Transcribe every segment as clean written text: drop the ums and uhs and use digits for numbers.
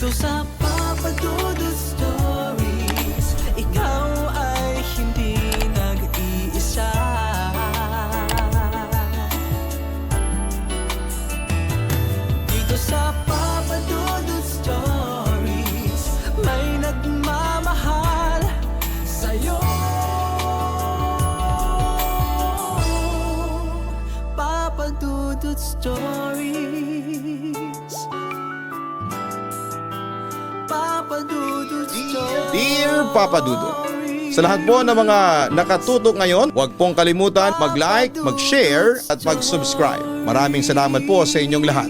Dito sa Papa Dudu Stories, ikaw ay hindi nag-iisa. Dito sa Papa Dudu Stories, may nagmamahal sa'yo. Papa Dudu Stories, Papa Dudu Stories. Dear Papa Dudu, sa lahat po ng mga nakatutok ngayon, huwag pong kalimutan mag-like, mag-share at mag-subscribe. Maraming salamat po sa inyong lahat.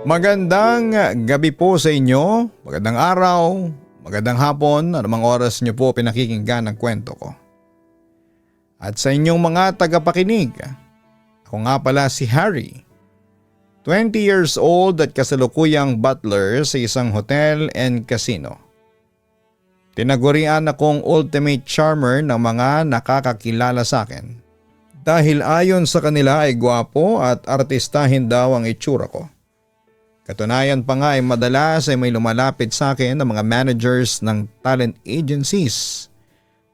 Magandang gabi po sa inyo, magandang araw, magandang hapon, anumang oras niyo po pinakikinggan ang kwento ko. At sa inyong mga tagapakinig, ako nga pala si Harry, 20 years old at kasalukuyang butler sa isang hotel and casino. Tinagurian akong ultimate charmer ng mga nakakakilala sa akin dahil ayon sa kanila ay gwapo at artistahin daw ang itsura ko. Katunayan pa nga ay madalas ay may lumalapit sa akin ng mga managers ng talent agencies.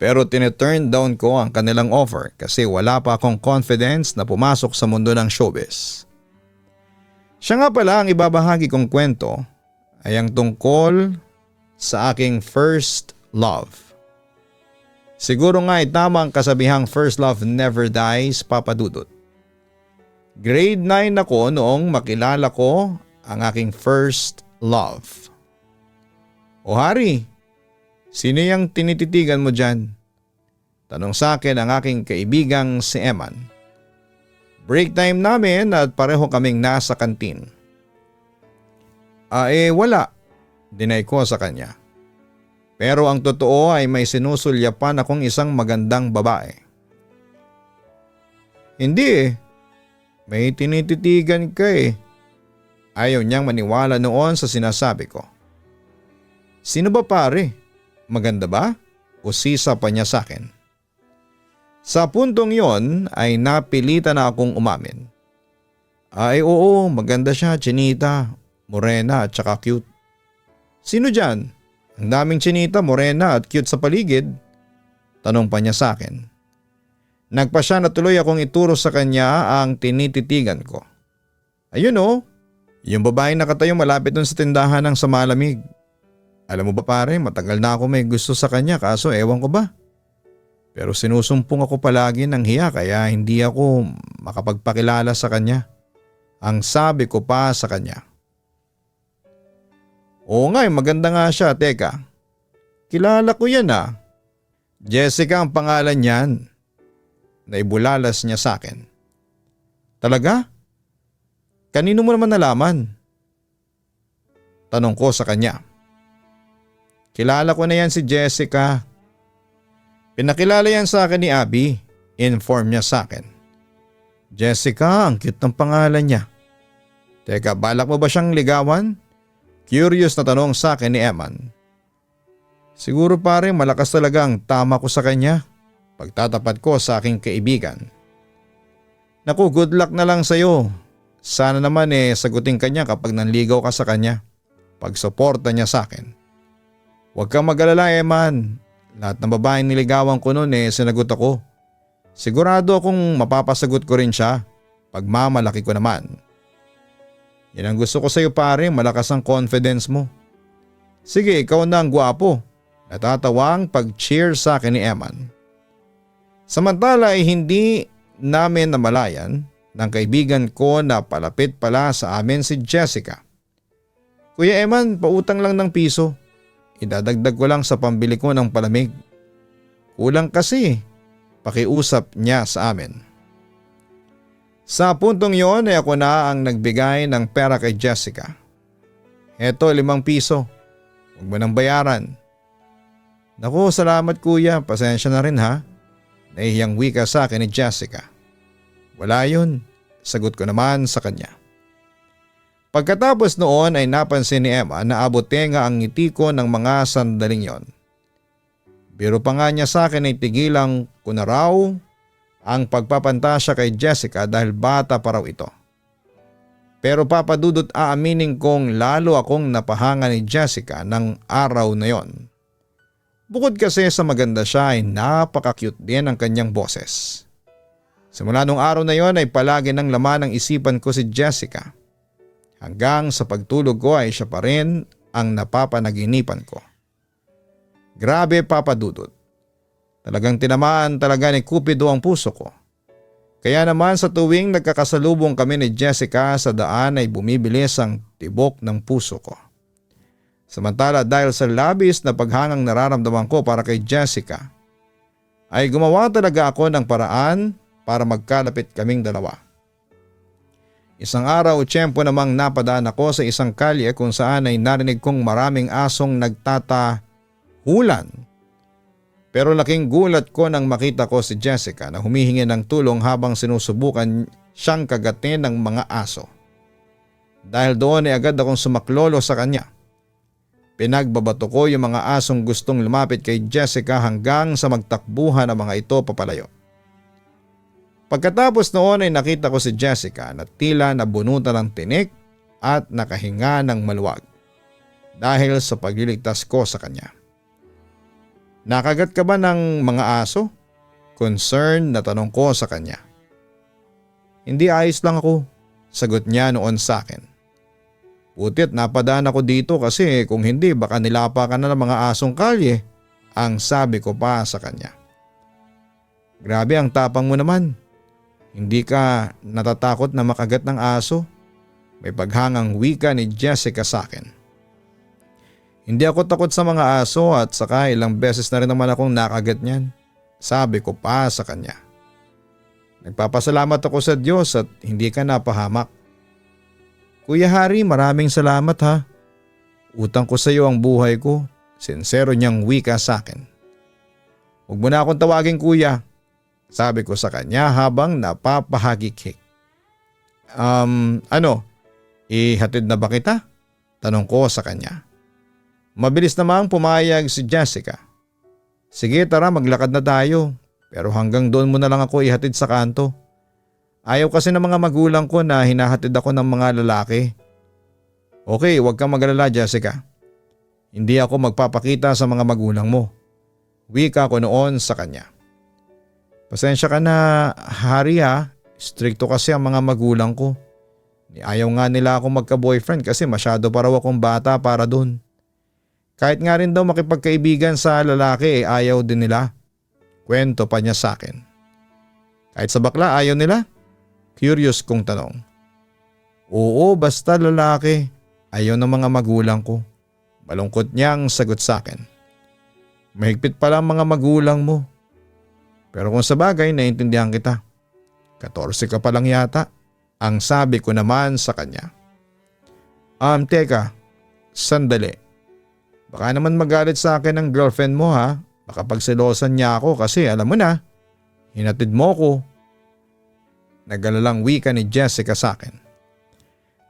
Pero tineturn down ko ang kanilang offer kasi wala pa akong confidence na pumasok sa mundo ng showbiz. Siya nga pala ang ibabahagi kong kwento ay ang tungkol sa aking first love. Siguro nga ay tama ang kasabihang first love never dies, Papa Dudut. Grade 9 ako noong makilala ko ang aking first love. O Hari, sino yung tinititigan mo dyan? Tanong sa akin ang aking kaibigang si Eman. Break time namin at pareho kaming nasa kantin. Wala, dinay ko sa kanya. Pero ang totoo ay may sinusulyapan akong isang magandang babae. Hindi may tinititigan ka eh. Ayaw niyang maniwala noon sa sinasabi ko. Sino ba pare? Maganda ba? O sisa pa niya sa akin? Sa puntong yon ay napilitan na akong umamin. Oo, maganda siya, chinita, morena at saka cute. Sino dyan? Ang daming chinita, morena at cute sa paligid. Tanong pa niya sa akin. Nagpa siya na tuloy akong ituro sa kanya ang tinititigan ko. Ayun oh. Yung babaeng nakatayong malapit dun sa tindahan ng samalamig. Alam mo ba pare, matagal na ako may gusto sa kanya kaso ewan ko ba. Pero sinusumpong ako palagi ng hiya kaya hindi ako makapagpakilala sa kanya. Ang sabi ko pa sa kanya. Oo nga, maganda nga siya, teka. Kilala ko yan ah. Jessica ang pangalan niyan. Naibulalas niya sa akin. Talaga? Kanino mo naman nalaman? Tanong ko sa kanya. Kilala ko na yan si Jessica. Pinakilala yan sa akin ni Abby. Inform niya sa akin. Jessica, ang cute ng pangalan niya. Teka, balak mo ba siyang ligawan? Curious na tanong sa akin ni Eman. Siguro pare malakas talaga ang tama ko sa kanya. Pagtatapat ko sa aking kaibigan. Naku, good luck na lang sa'yo. Sana naman sagutin kanya kapag nanligaw ka sa kanya. Pagsuporta niya sa akin. Huwag kang mag-alala Eman. Lahat ng babaeng niligawan ko noon sinagot ako. Sigurado akong mapapasagot ko rin siya. Pagmamalaki ko naman. Yan ang gusto ko sa iyo pare, malakas ang confidence mo. Sige, ikaw na ang gwapo. Natatawang pag-cheer sa akin ni Eman. Samantala ay hindi namin namalayan ng kaibigan ko na palapit pala sa amin si Jessica. Kuya Eman, pautang lang ng piso. Idadagdag ko lang sa pambili ko ng palamig. Kulang kasi. Pakiusap niya sa amin. Sa puntong yon ay ako na ang nagbigay ng pera kay Jessica. Eto, 5 piso. Huwag mo nang bayaran. Naku, salamat kuya. Pasensya na rin ha. Nahihiyang wika sa akin ni Jessica. Wala yun, sagot ko naman sa kanya. Pagkatapos noon ay napansin ni Emma na abutenga ang ngiti ko ng mga sandaling yon. Biro pa nga niya sa akin ay tigilang ko na raw ang pagpapantasya kay Jessica dahil bata pa raw ito. Pero papadudot aaminin kong lalo akong napahanga ni Jessica ng araw na yon. Bukod kasi sa maganda siya ay napaka-cute din ang kanyang boses. Simula nung araw na yon ay palagi nang laman ng isipan ko si Jessica. Hanggang sa pagtulog ko ay siya pa rin ang napapanaginipan ko. Grabe papadudot. Talagang tinamaan talaga ni Cupido ang puso ko. Kaya naman sa tuwing nagkakasalubong kami ni Jessica sa daan ay bumibilis ang tibok ng puso ko. Samantala dahil sa labis na paghangang nararamdaman ko para kay Jessica, ay gumawa talaga ako ng paraan para magkalapit kaming dalawa. Isang araw tiyempo namang napadaan ako sa isang kalye kung saan ay narinig kong maraming asong nagtatahulan. Pero laking gulat ko nang makita ko si Jessica na humihingi ng tulong habang sinusubukan siyang kagatin ng mga aso. Dahil doon ay agad akong sumaklolo sa kanya. Pinagbabato ko yung mga asong gustong lumapit kay Jessica hanggang sa magtakbuhan ang mga ito papalayo. Pagkatapos noon ay nakita ko si Jessica na tila nabunutan ng tinik at nakahinga ng maluwag dahil sa pagliligtas ko sa kanya. Nakagat ka ba ng mga aso? Concerned na tanong ko sa kanya. Hindi, ayos lang ako, sagot niya noon sa akin. Butit napadaan ako dito kasi kung hindi baka nilapa ka na ng mga asong kalye, ang sabi ko pa sa kanya. Grabe ang tapang mo naman. Hindi ka natatakot na makagat ng aso? May paghangang wika ni Jessica sa akin. Hindi ako takot sa mga aso at saka ilang beses na rin naman akong nakagat niyan, sabi ko pa sa kanya. Nagpapasalamat ako sa Diyos at hindi ka napahamak. Kuya Harry, maraming salamat ha. Utang ko sa iyo ang buhay ko, sincero niyang wika sa akin. Huwag mo na akong tawagin kuya, sabi ko sa kanya habang napapahagikik. Ihatid na ba kita? Tanong ko sa kanya. Mabilis namang pumayag si Jessica. Sige tara maglakad na tayo, pero hanggang doon mo na lang ako ihatid sa kanto. Ayaw kasi ng mga magulang ko na hinahatid ako ng mga lalaki. Okay, huwag kang mag-alala Jessica. Hindi ako magpapakita sa mga magulang mo. Wika ko noon sa kanya. Pasensya ka na Harry ha, stricto kasi ang mga magulang ko. Ayaw nga nila akong magka-boyfriend kasi masyado pa raw akong bata para dun. Kahit nga rin daw makipagkaibigan sa lalaki ayaw din nila. Kwento pa niya sa akin. Kahit sa bakla ayaw nila? Curious kong tanong. Oo, basta lalaki. Ayaw ng mga magulang ko. Malungkot niyang sagot sa akin. Mahigpit pala ang mga magulang mo. Pero kung sa bagay naiintindihan kita. 14 ka pa lang yata, ang sabi ko naman sa kanya. Teka, sandali. Baka naman magalit sa akin ang girlfriend mo ha. Baka pagselosan niya ako kasi alam mo na, hinatid mo ko. Nag-alalang wika ni Jessica sa akin.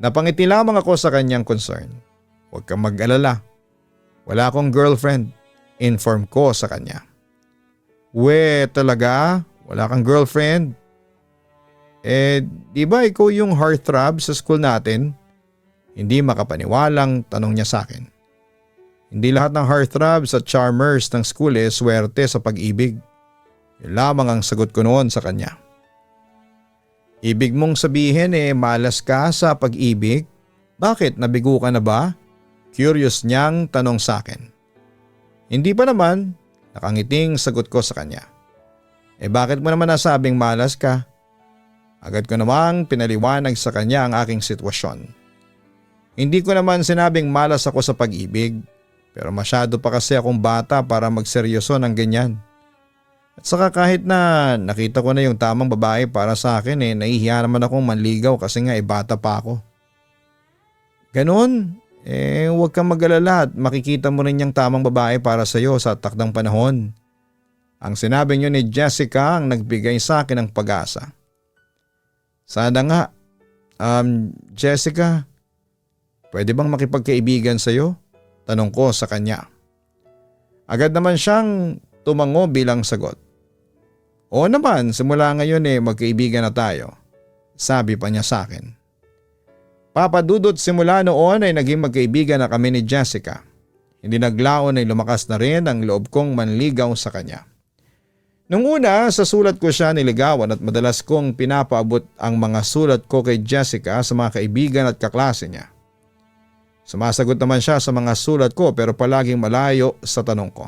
Napangiti lamang ako sa kanyang concern. Huwag kang mag-alala. Wala akong girlfriend, inform ko sa kanya. We, talaga? Wala kang girlfriend? Di ba ikaw yung heartthrob sa school natin? Hindi makapaniwalang tanong niya sa akin. Hindi lahat ng heartthrobs at charmers ng school swerte sa pag-ibig. Yun lamang ang sagot ko noon sa kanya. Ibig mong sabihin malas ka sa pag-ibig? Bakit, nabigo ka na ba? Curious niyang tanong sa akin. Hindi pa naman. Nakangiting sagot ko sa kanya. Bakit mo naman nasabing malas ka? Agad ko namang pinaliwanag sa kanya ang aking sitwasyon. Hindi ko naman sinabing malas ako sa pag-ibig, pero masyado pa kasi akong bata para magseryoso ng ganyan. At saka kahit na nakita ko na yung tamang babae para sa akin nahihiya naman akong manligaw kasi nga bata pa ako. Ganon? Huwag kang mag-alala at makikita mo rin yung tamang babae para sa iyo sa takdang panahon. Ang sinabi niyo ni Jessica ang nagbigay sa akin ng pag-asa. Sana nga. Jessica, Pwede bang makipagkaibigan sa'yo? Tanong ko sa kanya. Agad naman siyang tumango bilang sagot. Oo naman, simula ngayon magkaibigan na tayo. Sabi pa niya sa akin. Papa Dudut, simula noon ay naging magkaibigan na kami ni Jessica. Hindi naglaon ay lumakas na rin ang loob kong manligaw sa kanya. Nung una, sa sulat ko siya niligawan at madalas kong pinapaabot ang mga sulat ko kay Jessica sa mga kaibigan at kaklase niya. Sumasagot naman siya sa mga sulat ko pero palaging malayo sa tanong ko.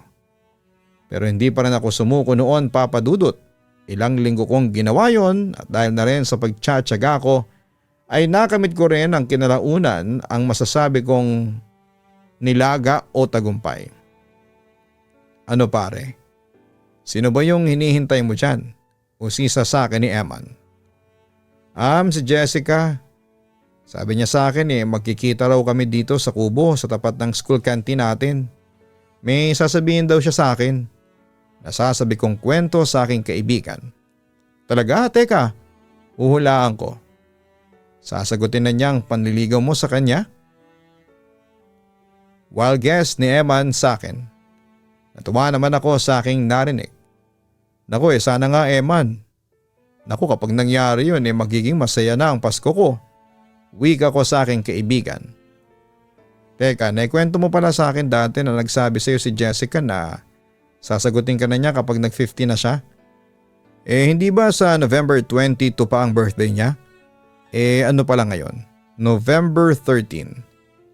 Pero hindi pa rin ako sumuko noon, Papa Dudut. Ilang linggo kong ginawa yon at dahil na rin sa pagtsatsaga ko ay nakamit ko rin ang kinalaunan ang masasabi kong nilaga o tagumpay. Ano pare? Sino ba yung hinihintay mo dyan? Usisa sa akin ni Eman. Si Jessica. Sabi niya sa akin magkikita raw kami dito sa kubo sa tapat ng school canteen natin. May sasabihin daw siya sa akin. Nasasabi kong kwento sa aking kaibigan. Talaga? Teka, uhulaan ko. Sasagutin na niyang panliligaw mo sa kanya? Wild guess ni Eman sa akin. Natuwa naman ako sa aking narinig. Naku sana nga Eman. Naku kapag nangyari yun magiging masaya na ang Pasko ko. Wika ko sa aking kaibigan. Teka, naikwento mo pala sa akin dati na nagsabi sa iyo si Jessica na sasagutin ka na niya kapag nag-50 na siya? Hindi ba sa November 22 pa ang birthday niya? Ano pala ngayon? November 13.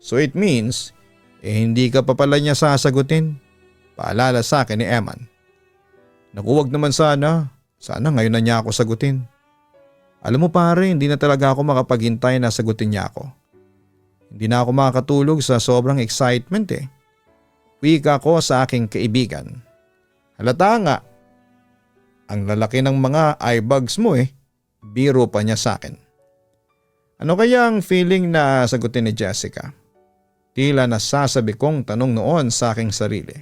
So it means, hindi ka pa pala niya sasagutin? Paalala sa akin ni Eman. Naku, wag naman sana. Sana ngayon na niya ako sagutin. Alam mo pare, hindi na talaga ako makapaghintay na sagutin niya ako. Hindi na ako makakatulog sa sobrang excitement Wika ko sa aking kaibigan. Halata nga. Ang lalaki ng mga eye bags mo Biro pa niya sa akin. Ano kaya ang feeling na sagutin ni Jessica? Tila nasasabi kong tanong noon sa aking sarili.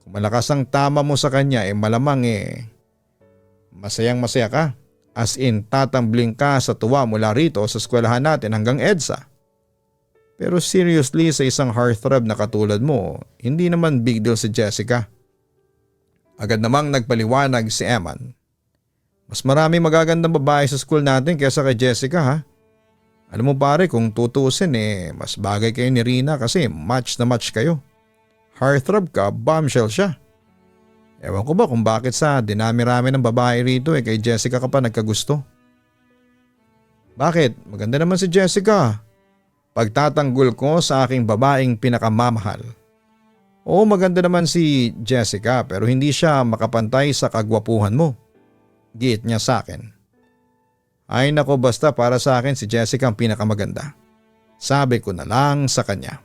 Kung malakas ang tama mo sa kanya malamang masayang masaya ka. As in tatambling ka sa tuwa mula rito sa eskwelahan natin hanggang EDSA. Pero seriously sa isang heartthrob na katulad mo, hindi naman big deal si Jessica. Agad namang nagpaliwanag si Eman. Mas marami magagandang babae sa school natin kaysa kay Jessica ha. Alam mo pare kung tutuusin mas bagay kayo ni Rina kasi match na match kayo. Heartthrob ka, bombshell siya. Ewan ko ba kung bakit sa dinami-rami ng babae rito kay Jessica ka pa nagkagusto. Bakit? Maganda naman si Jessica. Pagtatanggol ko sa aking babaeng pinakamamahal. Oo maganda naman si Jessica pero hindi siya makapantay sa kagwapuhan mo. Giit niya sa akin. Ay nako basta para sa akin si Jessica ang pinakamaganda. Sabi ko na lang sa kanya.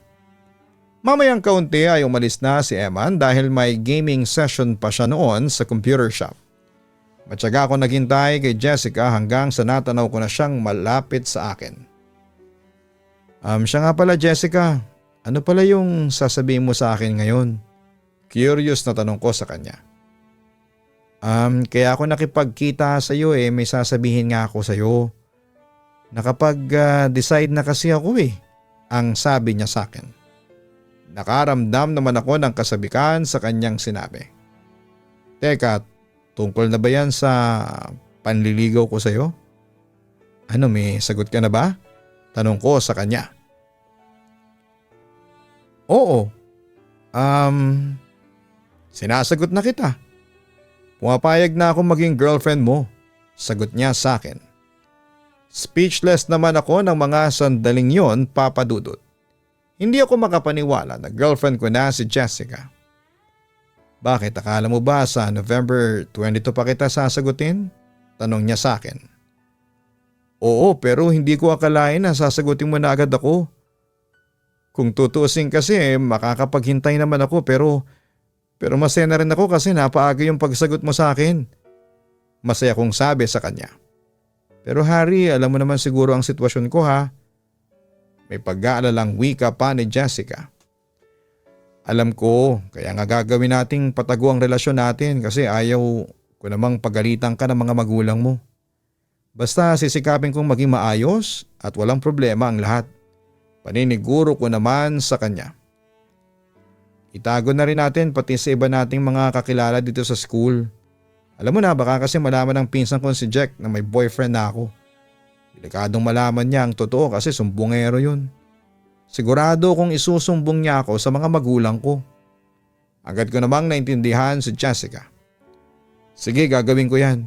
Mamayang kaunti ay umalis na si Eman dahil may gaming session pa siya noon sa computer shop. Matyaga ako naghintay kay Jessica hanggang sa natanaw ko na siyang malapit sa akin. Siya nga pala Jessica, ano pala yung sasabihin mo sa akin ngayon? Curious na tanong ko sa kanya. Kaya ako nakipagkita sa iyo may sasabihin nga ako sa iyo. Nakapag-decide na kasi ako ang sabi niya sa akin. Nakaramdam naman ako ng kasabikan sa kanyang sinabi. Teka, tungkol na ba yan sa panliligaw ko sa iyo? Ano may sagot ka na ba? Tanong ko sa kanya. Oo. Sinasagot na kita. Pumapayag na ako maging girlfriend mo. Sagot niya sa akin. Speechless naman ako ng mga sandaling yon, Papa Dudut. Hindi ako makapaniwala na girlfriend ko na si Jessica. Bakit akala mo ba sa November 22 pa kita sasagutin? Tanong niya sa akin. Oo pero hindi ko akalain na sasagutin mo na agad ako. Kung tutuusin kasi makakapaghintay naman ako pero masaya na rin ako kasi napaaga yung pagsagot mo sa akin. Masaya kong sabi sa kanya. Pero Harry, alam mo naman siguro ang sitwasyon ko ha. May pag-aalalang wika pa ni Jessica. Alam ko, kaya nga gagawin nating patago ang relasyon natin kasi ayaw ko namang pagalitan ka ng mga magulang mo. Basta sisikapin kong maging maayos at walang problema ang lahat. Paniniguro ko naman sa kanya. Itago na rin natin pati sa iba nating mga kakilala dito sa school. Alam mo na, baka kasi malaman ng pinsan ko si Jack na may boyfriend na ako. Delikadong malaman niya ang totoo kasi sumbongero yun. Sigurado kung isusumbong niya ako sa mga magulang ko. Agad ko namang naintindihan si Jessica. Sige, gagawin ko yan.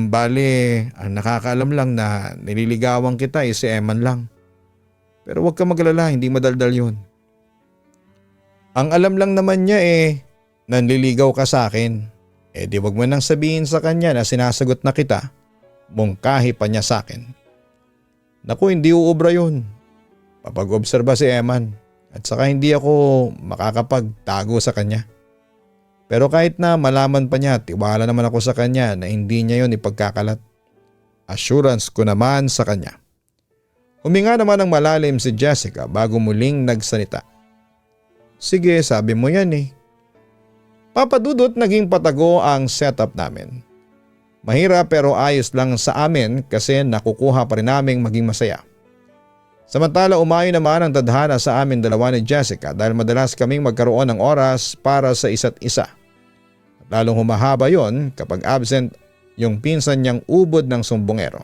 Bale, ang nakakaalam lang na nililigawan kita si Eman lang. Pero huwag ka magalala, hindi madaldal yun. Ang alam lang naman niya nanliligaw ka sa akin. Di wag mo nang sabihin sa kanya na sinasagot na kita. Mungkahi pa niya sa akin. Naku, hindi uubra yun. Papag-obserba si Eman at saka hindi ako makakapagtago sa kanya. Pero kahit na malaman pa niya, tiwala naman ako sa kanya na hindi niya yun ipagkakalat. Assurance ko naman sa kanya. Huminga naman ng malalim si Jessica bago muling nagsalita. Sige, sabi mo yan Papadudot, naging patago ang setup namin. Mahirap pero ayos lang sa amin kasi nakukuha pa rin naming maging masaya. Samantala umayon naman ang tadhana sa amin dalawa ni Jessica dahil madalas kaming magkaroon ng oras para sa isa't isa. At lalong humahaba yon kapag absent yung pinsan niyang ubod ng sumbongero.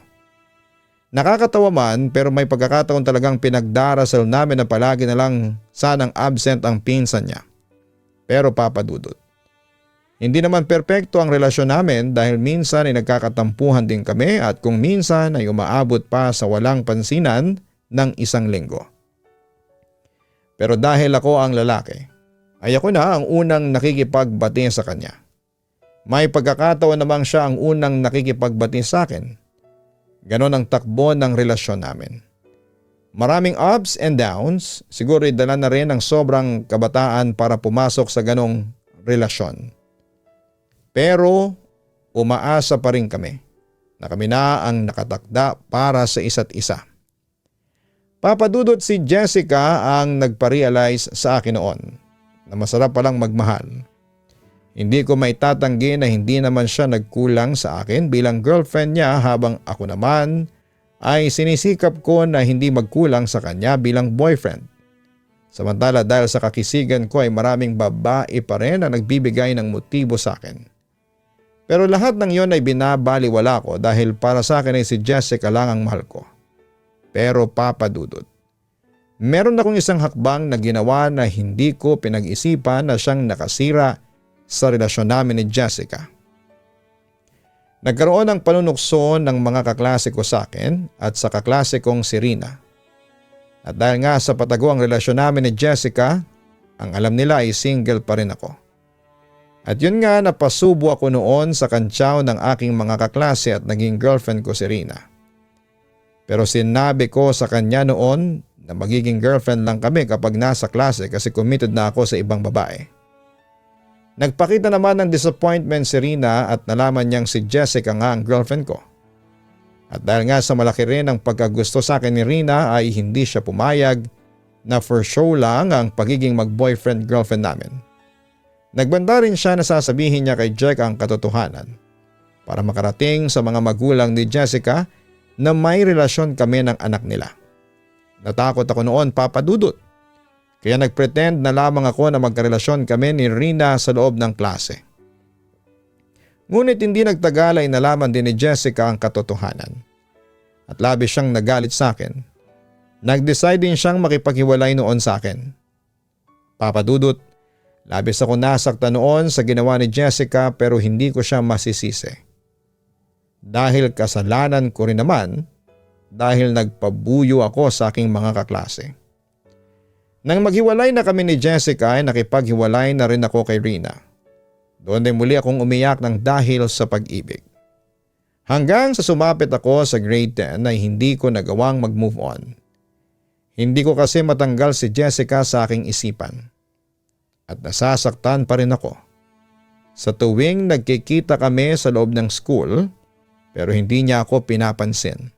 Nakakatawa man pero may pagkakataon talagang pinagdarasal namin na palagi na lang sanang absent ang pinsan niya. Pero papadudot. Hindi naman perpekto ang relasyon namin dahil minsan ay nagkakatampuhan din kami at kung minsan ay umaabot pa sa walang pansinan ng isang linggo. Pero dahil ako ang lalaki, ay ako na ang unang nakikipagbati sa kanya. May pagkakataon namang siya ang unang nakikipagbati sa akin. Ganon ang takbo ng relasyon namin. Maraming ups and downs, siguro dala na rin ang sobrang kabataan para pumasok sa ganong relasyon. Pero umaasa pa rin kami na kami na ang nakatakda para sa isa't isa. Papadudot, si Jessica ang nagpa-realize sa akin noon na masarap palang magmahal. Hindi ko maitatanggi na hindi naman siya nagkulang sa akin bilang girlfriend niya habang ako naman ay sinisikap ko na hindi magkulang sa kanya bilang boyfriend. Samantala dahil sa kakisigan ko ay maraming babae pa rin na nagbibigay ng motibo sa akin. Pero lahat ng yon ay binabaliwala ko dahil para sa akin ay si Jessica lang ang mahal ko. Pero papadudot, meron akong isang hakbang na ginawa na hindi ko pinag-isipan na siyang nakasira sa relasyon namin ni Jessica. Nagkaroon ng panunukso ng mga kaklase ko sa akin at sa kaklase kong si Rina. At dahil nga sa patago ang relasyon namin ni Jessica, ang alam nila ay single pa rin ako. At yun nga, napasubo ako noon sa kantsaw ng aking mga kaklase at naging girlfriend ko si Rina. Pero sinabi ko sa kanya noon na magiging girlfriend lang kami kapag nasa klase kasi committed na ako sa ibang babae. Nagpakita naman ng disappointment si Rina at nalaman niyang si Jessica nga ang girlfriend ko. At dahil nga sa malaki rin ang pagkagusto sa akin ni Rina ay hindi siya pumayag na for show lang ang pagiging mag-boyfriend-girlfriend namin. Nagbanda rin siya na sasabihin niya kay Jack ang katotohanan para makarating sa mga magulang ni Jessica na may relasyon kami ng anak nila. Natakot ako noon, papadudot. Kaya nagpretend na lamang ako na magkarelasyon kami ni Rina sa loob ng klase. Ngunit hindi nagtagal ay nalaman din ni Jessica ang katotohanan. At labis siyang nagalit sa akin. Nag-decide din siyang makipaghiwalay noon sa akin. Papadudot, labis ako nasaktan noon sa ginawa ni Jessica pero hindi ko siya masisisi. Dahil kasalanan ko rin naman dahil nagpabuyo ako sa aking mga kaklase. Nang maghiwalay na kami ni Jessica ay nakipaghiwalay na rin ako kay Rina. Doon din muli akong umiyak ng dahil sa pag-ibig. Hanggang sa sumapit ako sa grade 10 ay hindi ko nagawang mag-move on. Hindi ko kasi matanggal si Jessica sa aking isipan. At nasasaktan pa rin ako. Sa tuwing nagkikita kami sa loob ng school pero hindi niya ako pinapansin.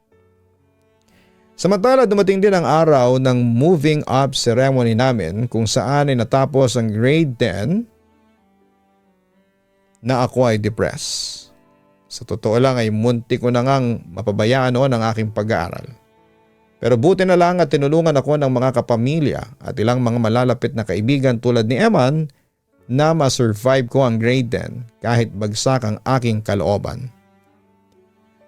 Samantala dumating din ang araw ng moving up ceremony namin kung saan ay natapos ang grade 10 na ako ay depressed. Sa totoo lang ay munti ko na ngang mapabayaan noon ang aking pag-aaral. Pero buti na lang at tinulungan ako ng mga kapamilya at ilang mga malalapit na kaibigan tulad ni Eman na ma-survive ko ang grade 10 kahit bagsak ang aking kalooban.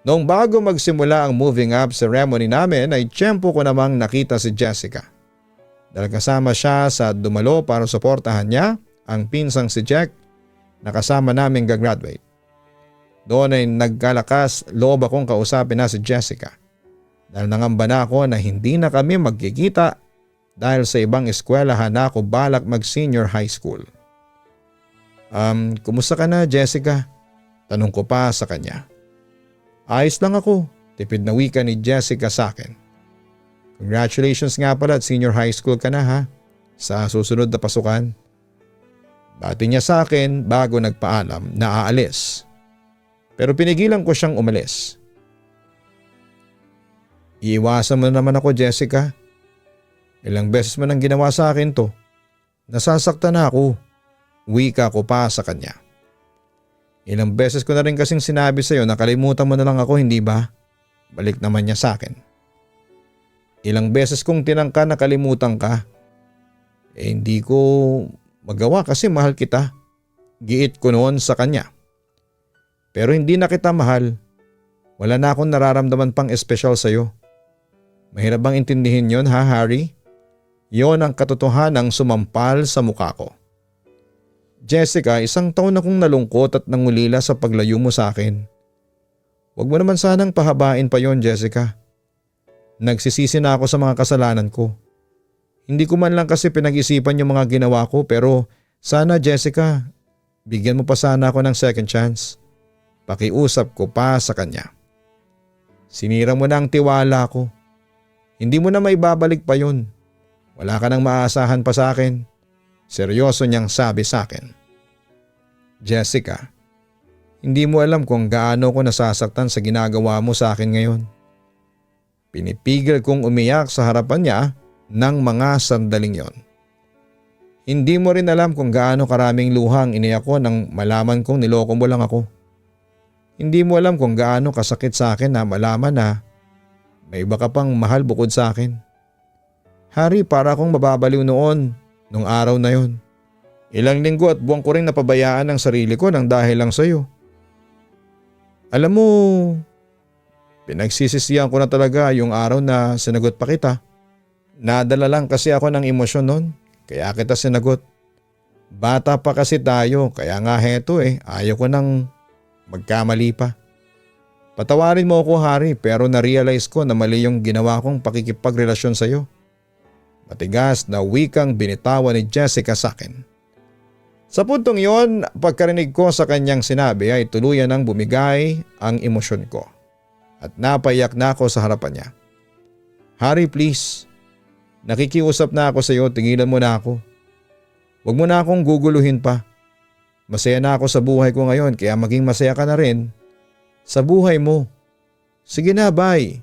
Noong bago magsimula ang moving up ceremony namin ay tiyempo ko namang nakita si Jessica. Dahil kasama siya sa dumalo para suportahan niya ang pinsang si Jack na kasama namin gagraduate. Doon ay nagkalakas loob akong kausapin na si Jessica. Dahil nangamba na ako na hindi na kami magkikita dahil sa ibang eskwelahan na ako balak mag-senior high school. Kumusta ka na, Jessica? Tanong ko pa sa kanya. Ayos lang ako, tipid na wika ni Jessica sa akin. Congratulations nga pala at senior high school ka na ha, sa susunod na pasukan. Bati niya sa akin bago nagpaalam na aalis. Pero pinigilan ko siyang umalis. Iiwasan mo naman ako, Jessica. Ilang beses mo nang ginawa sa akin to. Nasasaktan na ako. Wika ko pa sa kanya. Ilang beses ko na rin kasing sinabi sa iyo na kalimutan mo na lang ako, hindi ba? Balik naman niya sa akin. Ilang beses kong tinangka na kalimutan ka. Hindi ko magawa kasi mahal kita. Giit ko noon sa kanya. Pero hindi na kita mahal. Wala na akong nararamdaman pang espesyal sa iyo. Mahirap bang intindihin yon ha, Harry? Yon ang katotohanang sumampal sa mukha ko. Jessica, 1 taon akong nalungkot at nangulila sa paglayo mo sa akin. Huwag mo naman sanang pahabain pa yon, Jessica. Nagsisisi na ako sa mga kasalanan ko. Hindi ko man lang kasi pinag-isipan yung mga ginawa ko pero sana, Jessica, bigyan mo pa sana ako ng second chance. Pakiusap ko pa sa kanya. Sinira mo na ang tiwala ko. Hindi mo na maibabalik pa yun. Wala ka nang maaasahan pa sa akin. Seryoso niyang sabi sa akin. Jessica, hindi mo alam kung gaano ko nasasaktan sa ginagawa mo sa akin ngayon. Pinipigil kong umiyak sa harapan niya ng mga sandaling yon. Hindi mo rin alam kung gaano karaming luhang iniyak ko nang malaman kong niloko mo lang ako. Hindi mo alam kung gaano kasakit sa akin na malaman na may iba ka pang mahal bukod sa akin. Harry, para akong mababaliw noon nung araw na yon. Ilang linggo at buwan ko rin napabayaan ang sarili ko nang dahil lang sa iyo. Alam mo, pinagsisisihan ko na talaga yung araw na sinagot pa kita. Nadala lang kasi ako ng emosyon noon, kaya kita sinagot. Bata pa kasi tayo, kaya nga heto ayaw ko nang magkamali pa. Patawarin mo ako, Harry, pero na-realize ko na mali yung ginawa kong pakikipagrelasyon sa iyo. Matigas na wikang binitawan ni Jessica sa akin. Sa puntong yon, pagkarinig ko sa kanyang sinabi ay tuluyan nang bumigay ang emosyon ko. At napaiyak na ako sa harapan niya. Harry, please. Nakikiusap na ako sa iyo, tigilan mo na ako. Huwag mo na akong guguluhin pa. Masaya na ako sa buhay ko ngayon kaya maging masaya ka na rin sa buhay mo. Sige na, bye.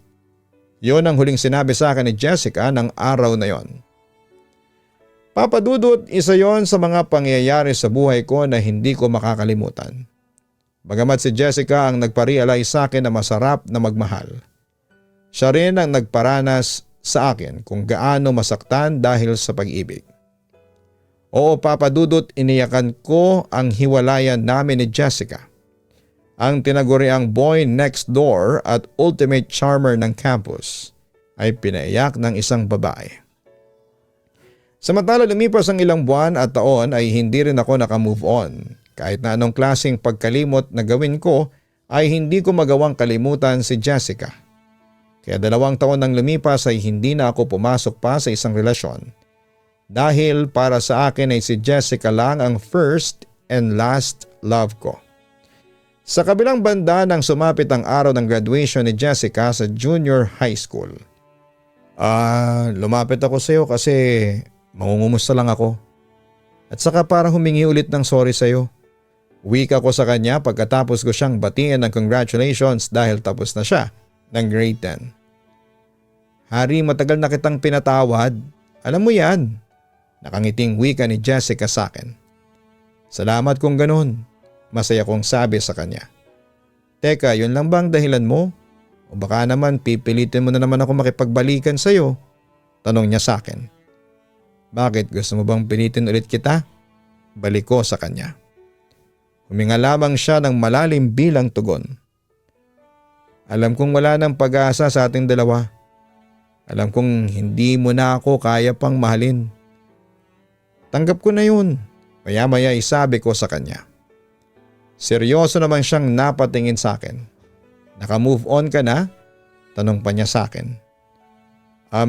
Yon ang huling sinabi sa akin ni Jessica ng araw na yon. Papadudot, isa yon sa mga pangyayari sa buhay ko na hindi ko makakalimutan. Bagamat si Jessica ang nagpa-realize sa akin na masarap na magmahal. Siya rin ang nagparanas sa akin kung gaano masaktan dahil sa pag-ibig. Oo, papadudot, iniyakan ko ang hiwalayan namin ni Jessica. Ang tinaguriang boy next door at ultimate charmer ng campus ay pinaiyak ng isang babae. Samantala lumipas ang ilang buwan at taon ay hindi rin ako nakamove on. Kahit na anong klaseng pagkalimot na gawin ko ay hindi ko magawang kalimutan si Jessica. Kaya 2 taon nang lumipas ay hindi na ako pumasok pa sa isang relasyon. Dahil para sa akin ay si Jessica lang ang first and last love ko. Sa kabilang banda nang sumapit ang araw ng graduation ni Jessica sa junior high school. Lumapit ako sa iyo kasi mangungumusta lang ako. At saka para humingi ulit ng sorry sa iyo. Wika ko sa kanya pagkatapos ko siyang batiin ng congratulations dahil tapos na siya ng grade 10. Harry, matagal na kitang pinatawad. Alam mo yan. Nakangiting wika ni Jessica sa akin. Salamat kung ganun. Masaya kong sabi sa kanya. Teka, yun lang bang dahilan mo? O baka naman pipilitin mo na naman ako makipagbalikan sa'yo? Tanong niya sa akin. Bakit, gusto mo bang pilitin ulit kita? Balik ko sa kanya. Huminga lamang siya ng malalim bilang tugon. Alam kong wala nang pag-asa sa ating dalawa. Alam kong hindi mo na ako kaya pang mahalin. Tanggap ko na yun. Maya-maya isabi ko sa kanya. Seryoso naman siyang napatingin sa akin. Naka-move on ka na? Tanong pa niya sa akin.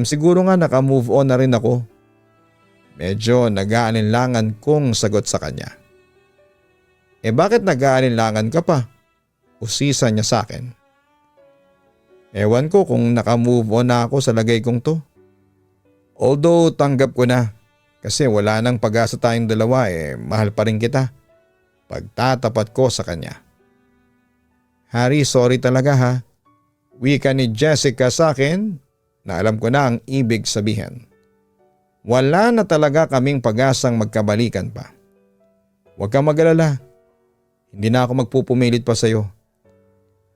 Siguro nga naka-move on na rin ako. Medyo nag-aalinlangan kong sagot sa kanya. Bakit nag-aalinlangan ka pa? Usisa niya sa akin. Ewan ko kung naka-move on na ako sa lagay kong to. Although tanggap ko na. Kasi wala nang pag-asa tayong dalawa, mahal pa rin kita. Pagtatapat ko sa kanya. Harry, sorry talaga ha. Wika ni Jessica sa akin na alam ko na ang ibig sabihin. Wala na talaga kaming pag-asang magkabalikan pa. Huwag kang mag-alala. Hindi na ako magpupumilit pa sa'yo.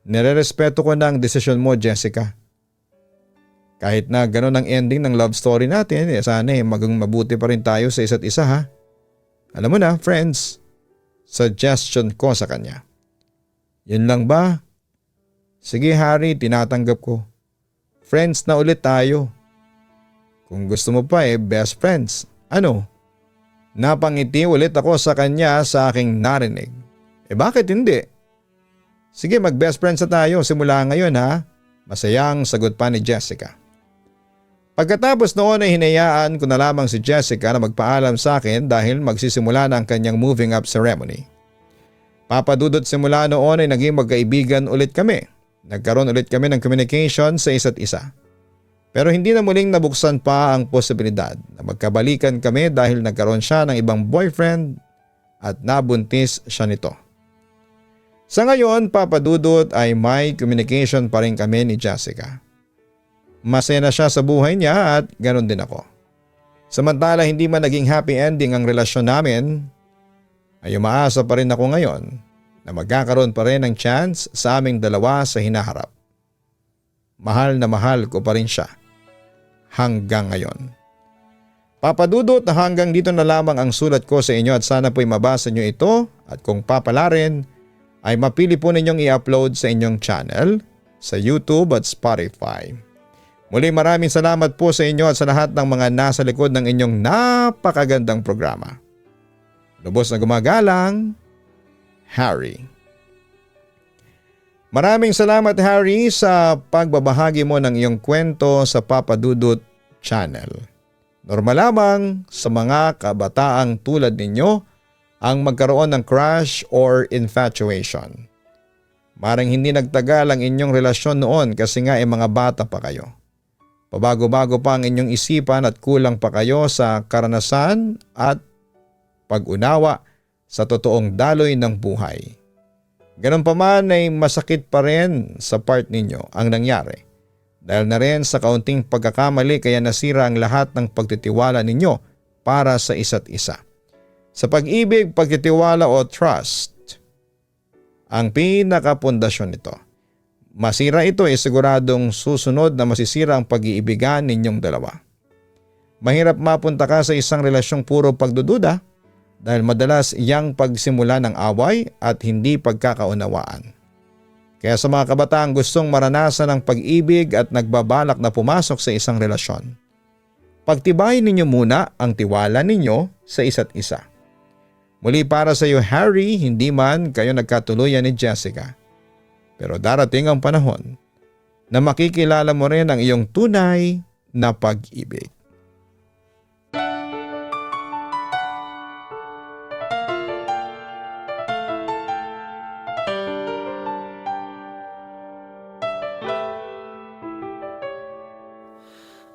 Nirerespeto ko na ang desisyon mo, Jessica. Kahit na gano'n ang ending ng love story natin, sana maging mabuti pa rin tayo sa isa't isa ha. Alam mo na, friends, suggestion ko sa kanya. Yun lang ba? Sige Harry, tinatanggap ko. Friends na ulit tayo. Kung gusto mo pa best friends. Ano? Napangiti ulit ako sa kanya sa aking narinig. Bakit hindi? Sige, mag-best friends na tayo simula ngayon ha. Masayang sagot pa ni Jessica. Pagkatapos noon ay hinayaan ko na lamang si Jessica na magpaalam sa akin dahil magsisimula na ang kanyang moving up ceremony. Papadudot simula noon ay naging magkaibigan ulit kami. Nagkaroon ulit kami ng communication sa isa't isa. Pero hindi na muling nabuksan pa ang posibilidad na magkabalikan kami dahil nagkaroon siya ng ibang boyfriend at nabuntis siya nito. Sa ngayon, papadudot ay may communication pa rin kami ni Jessica. Masaya na siya sa buhay niya at ganoon din ako. Samantala hindi man naging happy ending ang relasyon namin, ay umaasa pa rin ako ngayon na magkakaroon pa rin ng chance sa aming dalawa sa hinaharap. Mahal na mahal ko pa rin siya hanggang ngayon. Papadudot na hanggang dito na lamang ang sulat ko sa inyo at sana po'y mabasa nyo ito at kung papala rin ay mapili po ninyong i-upload sa inyong channel sa YouTube at Spotify. Muli maraming salamat po sa inyo at sa lahat ng mga nasa likod ng inyong napakagandang programa. Lubos na gumagalang, Harry. Maraming salamat Harry sa pagbabahagi mo ng iyong kwento sa Papa Dudut channel. Normal lamang sa mga kabataang tulad ninyo ang magkaroon ng crush or infatuation. Maring hindi nagtagal ang inyong relasyon noon kasi nga mga bata pa kayo. Pabago-bago pa ang inyong isipan at kulang pa kayo sa karanasan at pag-unawa sa totoong daloy ng buhay. Ganun pa man ay masakit pa rin sa part ninyo ang nangyari. Dahil na rin sa kaunting pagkakamali kaya nasira ang lahat ng pagtitiwala ninyo para sa isa't isa. Sa pag-ibig, pagtitiwala o trust, ang pinakapundasyon nito. Masira ito siguradong susunod na masisira ang pag-iibigan ninyong dalawa. Mahirap mapunta ka sa isang relasyong puro pagdududa dahil madalas iyang pagsimula ng away at hindi pagkakaunawaan. Kaya sa mga kabataang gustong maranasan ng pag-ibig at nagbabalak na pumasok sa isang relasyon, pagtibayin ninyo muna ang tiwala ninyo sa isa't isa. Muli para sa iyo Harry, hindi man kayo nagkatuluyan ni Jessica. Pero darating ang panahon na makikilala mo rin ang iyong tunay na pag-ibig.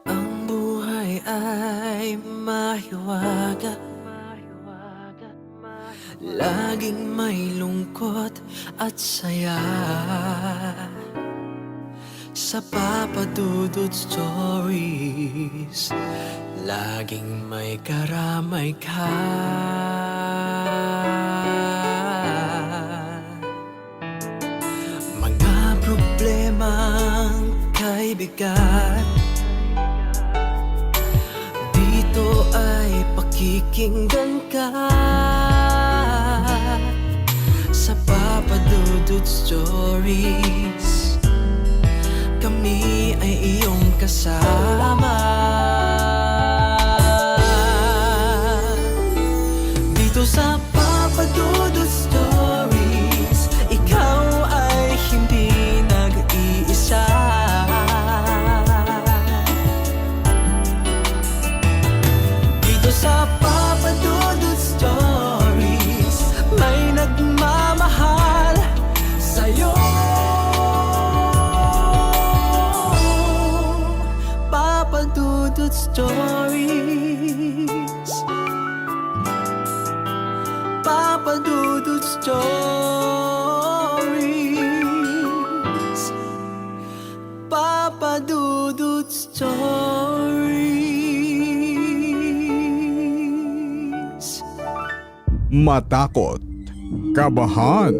Ang buhay ay mahiwaga, laging may lungkot at saya. Sa Papa Dudut Stories, laging may karamay ka. Mga problemang bigat. Dito ay pakikinggan ka sa Papa Dudut Stories. Kami ay iyong kasama. Dito sa Papa Dudut Stories, ikaw ay hindi nag-iisa. Dito sa Papa Dudut Stories, may nagmamahal sa'yo. Papa Dudut Stories, Papa Dudut Stories, Papa Dudut Stories. Matakot, kabahan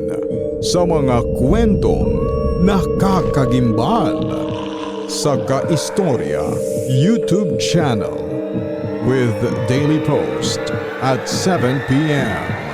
sa mga kwentong nakakagimbal sa Kaistorya YouTube channel with daily post at 7 p.m.